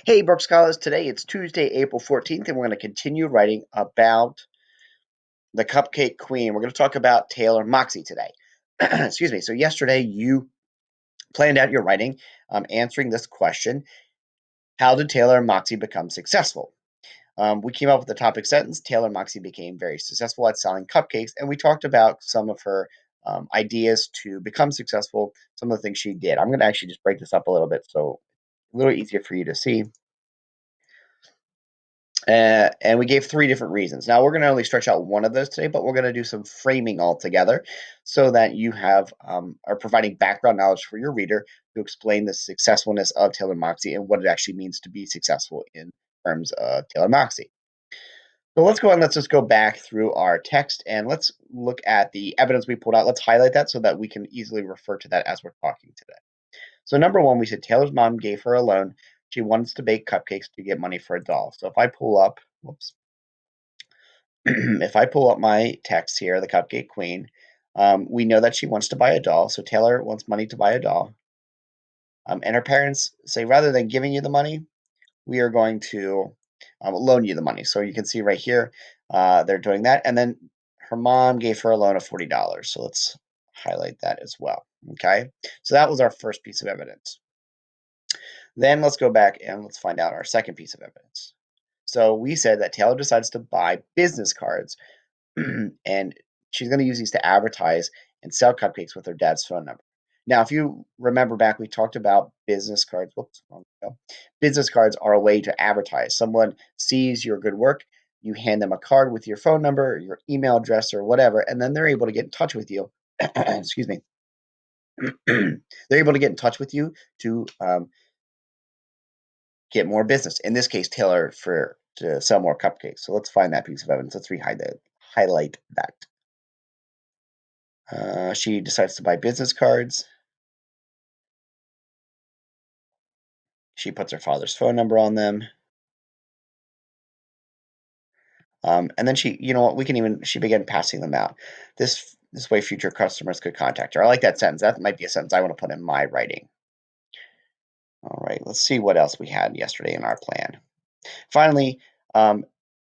Hey, Brooke Scholars. Today it's Tuesday, April 14th, and we're going to continue writing about the Cupcake Queen. We're going to talk about Taylor Moxie today. Excuse me. So, yesterday you planned out your writing answering this question: how did Taylor and Moxie become successful? We came up with the topic sentence: Taylor Moxie became very successful at selling cupcakes, and we talked about some of her ideas to become successful, some of the things she did. I'm going to actually just break this up a little bit so a little easier for you to see. And we gave three different reasons. Now, we're going to only stretch out one of those today, but we're going to do some framing altogether so that you are providing background knowledge for your reader to explain the successfulness of Taylor Moxie and what it actually means to be successful in terms of Taylor Moxie. So let's go and let's just go back through our text and let's look at the evidence we pulled out. Let's highlight that so that we can easily refer to that as we're talking today. So number one, we said Taylor's mom gave her a loan. She wants to bake cupcakes to get money for a doll. So if I pull up, whoops, if I pull up my text here, the Cupcake Queen, we know that she wants to buy a doll. So Taylor wants money to buy a doll. And her parents say, rather than giving you the money, we are going to loan you the money. So you can see right here, they're doing that. And then her mom gave her a loan of $40. So let's highlight that as well. Okay. So that was our first piece of evidence. Then let's go back and let's find out our second piece of evidence. So we said that Taylor decides to buy business cards and she's going to use these to advertise and sell cupcakes with her dad's phone number. Now, if you remember back, we talked about business cards. Whoops, wrong go. Business cards are a way to advertise. Someone sees your good work, you hand them a card with your phone number, your email address, or whatever, and then they're able to get in touch with you. Excuse me. They're able to get in touch with you to get more business. In this case, Taylor to sell more cupcakes. So let's find that piece of evidence. Let's highlight that. She decides to buy business cards. She puts her father's phone number on them. And then you know what, she began passing them out. This way future customers could contact her. I like that sentence. That might be a sentence I want to put in my writing. All right, let's see what else we had yesterday in our plan. Finally,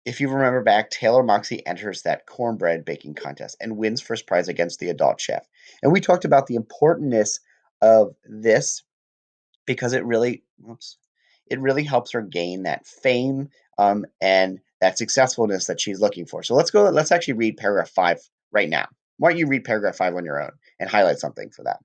if you remember back, Taylor Moxie enters that cornbread baking contest and wins first prize against the adult chef. And we talked about the importance of this because it really helps her gain that fame and that successfulness that she's looking for. So let's actually read paragraph 5 right now. Why don't you read paragraph 5 on your own and highlight something for that?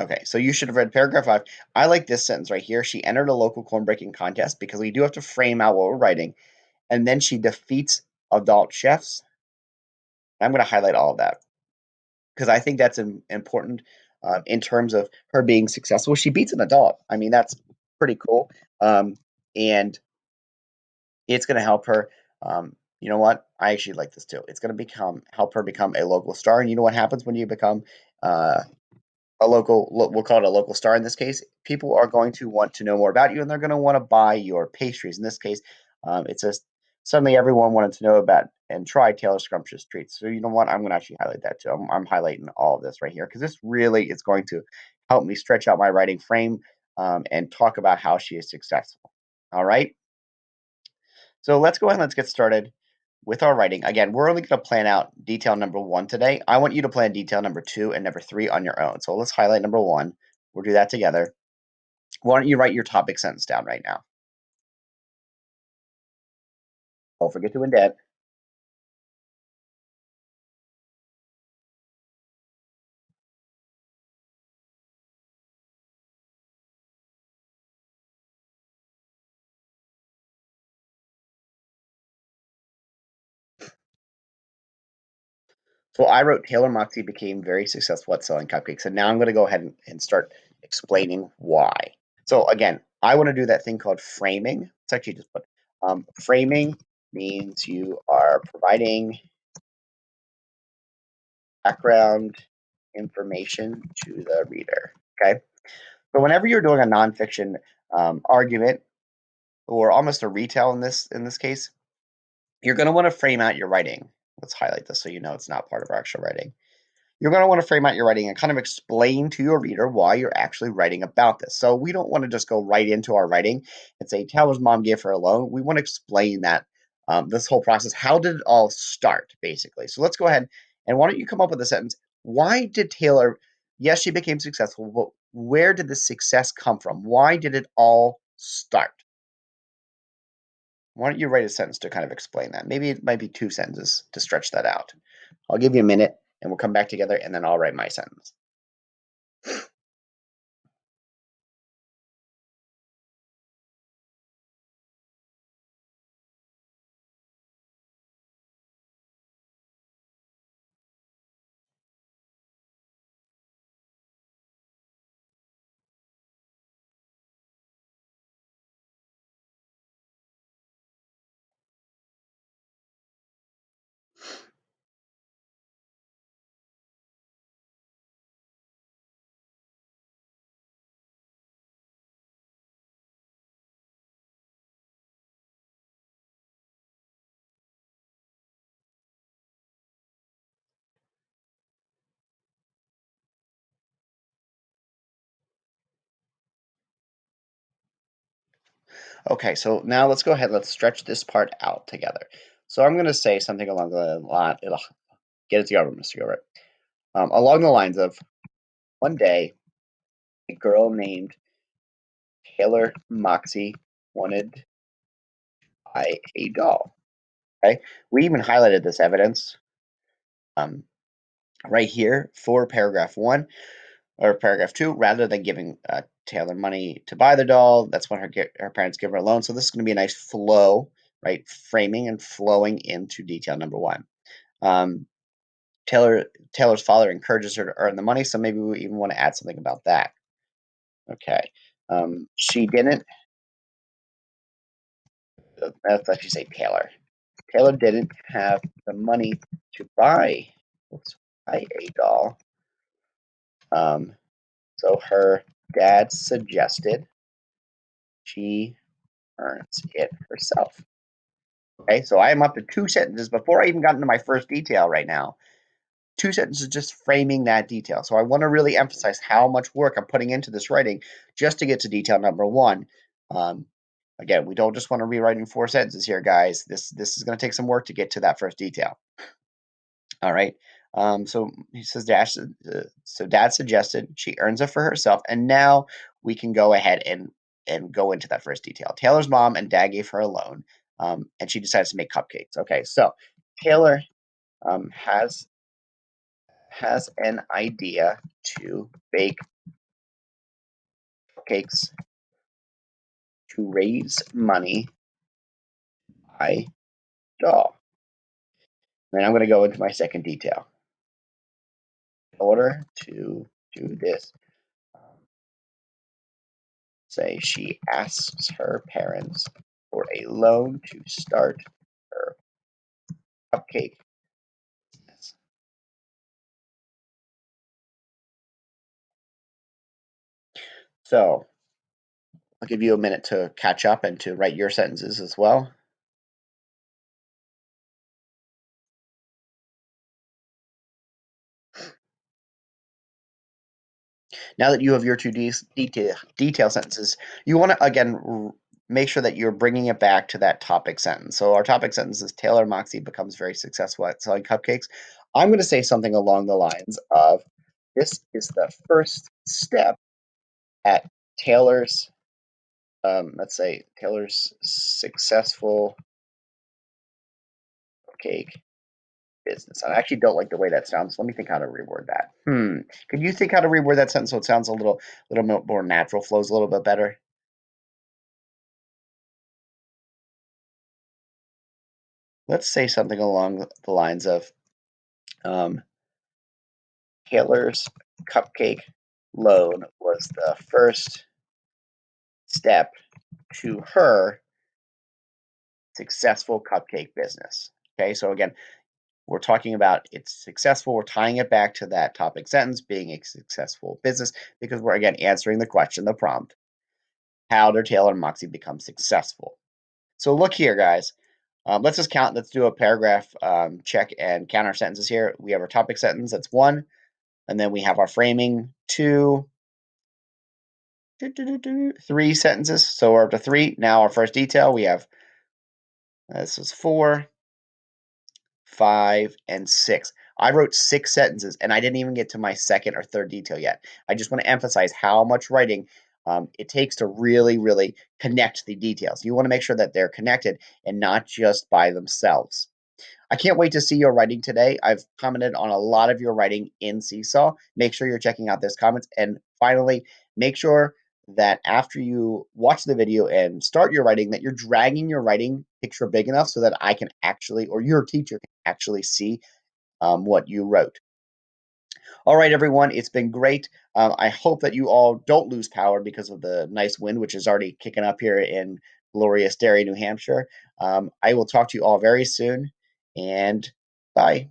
Okay, so you should have read paragraph 5. I like this sentence right here. She entered a local corn breaking contest because we do have to frame out what we're writing. And then she defeats adult chefs. I'm going to highlight all of that because I think that's important in terms of her being successful. She beats an adult. I mean, that's pretty cool. And it's going to help her. You know what? I actually like this too. It's going to help her become a local star. And you know what happens when you become we'll call it a local star in this case, people are going to want to know more about you and they're going to want to buy your pastries. In this case, it's just suddenly everyone wanted to know about and try Taylor Scrumptious Treats. So you know what? I'm going to actually highlight that too. I'm highlighting all of this right here because this really is going to help me stretch out my writing frame and talk about how she is successful. All right. So let's go ahead and let's get started with our writing. Again, we're only going to plan out detail number 1 today. I want you to plan detail number 2 and number 3 on your own. So let's highlight number 1. We'll do that together. Why don't you write your topic sentence down right now? Don't forget to indent. So I wrote Taylor Moxie became very successful at selling cupcakes. And now I'm going to go ahead and start explaining why. So again, I want to do that thing called framing. Let's actually just put framing means you are providing background information to the reader. Okay. So whenever you're doing a nonfiction argument or almost a retell in this case, you're going to want to frame out your writing. Let's highlight this so you know it's not part of our actual writing. you're going to want to frame out your writing and kind of explain to your reader why you're actually writing about this. So we don't want to just go right into our writing and say, Taylor's mom gave her a loan. We want to explain that this whole process. How did it all start, basically? So let's go ahead and why don't you come up with a sentence? Why did Taylor, yes, she became successful, but where did the success come from? Why did it all start? Why don't you write a sentence to kind of explain that? Maybe it might be 2 sentences to stretch that out. I'll give you a minute and we'll come back together and then I'll write my sentence. Okay, so now let's go ahead. Let's stretch this part out together. So I'm going to say something along the line. Get it together, Mr. Gilbert. Along the lines of one day, a girl named Taylor Moxie wanted to buy a doll. Okay, we even highlighted this evidence um, right here for paragraph 1 or paragraph 2. Rather than giving Taylor money to buy the doll, that's when her parents give her a loan. So this is going to be a nice flow, right? Framing and flowing into detail number 1. Um, Taylor's father encourages her to earn the money, so maybe we even want to add something about that. Okay. She didn't. Let's actually say Taylor. Taylor didn't have the money to buy a doll. Um, so her dad suggested she earns it herself. Okay, so I am up to 2 sentences before I even got into my first detail right now. 2 sentences just framing that detail. So I want to really emphasize how much work I'm putting into this writing just to get to detail number 1. Um, again, we don't just want to be writing 4 sentences here, guys. This is going to take some work to get to that first detail. All right. So he says, so dad suggested she earns it for herself, and now we can go ahead and go into that first detail. Taylor's mom and dad gave her a loan, and she decides to make cupcakes. Okay, so Taylor um, has has an idea to bake cupcakes to raise money by doll. Then I'm going to go into my second detail. In order to do this, um, say she asks her parents for a loan to start her cupcake business. So I'll give you a minute to catch up and to write your sentences as well. Now that you have your 2 detail sentences, you want to again make sure that you're bringing it back to that topic sentence. So our topic sentence is Taylor Moxie becomes very successful at selling cupcakes. I'm going to say something along the lines of, this is the first step at Taylor's, let's say Taylor's successful cake business. I actually don't like the way that sounds. Let me think how to reword that. Could you think how to reword that sentence so it sounds a little more natural, flows a little bit better? Let's say something along the lines of, um, Taylor's cupcake loan was the first step to her successful cupcake business. Okay, so again, we're talking about it's successful. We're tying it back to that topic sentence being a successful business because we're again answering the question, the prompt. How did Taylor and Moxie become successful? So look here, guys. Let's just count. Let's do a paragraph check and count our sentences here. We have our topic sentence. That's 1. And then we have our framing 2, 3 sentences. So we're up to 3. Now our first detail, we have, this is 4, 5, and 6. I wrote 6 sentences, and I didn't even get to my second or third detail yet. I just want to emphasize how much writing it takes to really, really connect the details. You want to make sure that they're connected and not just by themselves. I can't wait to see your writing today. I've commented on a lot of your writing in Seesaw. Make sure you're checking out those comments. And finally, make sure that after you watch the video and start your writing, that you're dragging your writing picture big enough so that I can actually, or your teacher can actually see what you wrote. All right, everyone, it's been great. I hope that you all don't lose power because of the nice wind, which is already kicking up here in glorious Derry, New Hampshire. I will talk to you all very soon, and bye.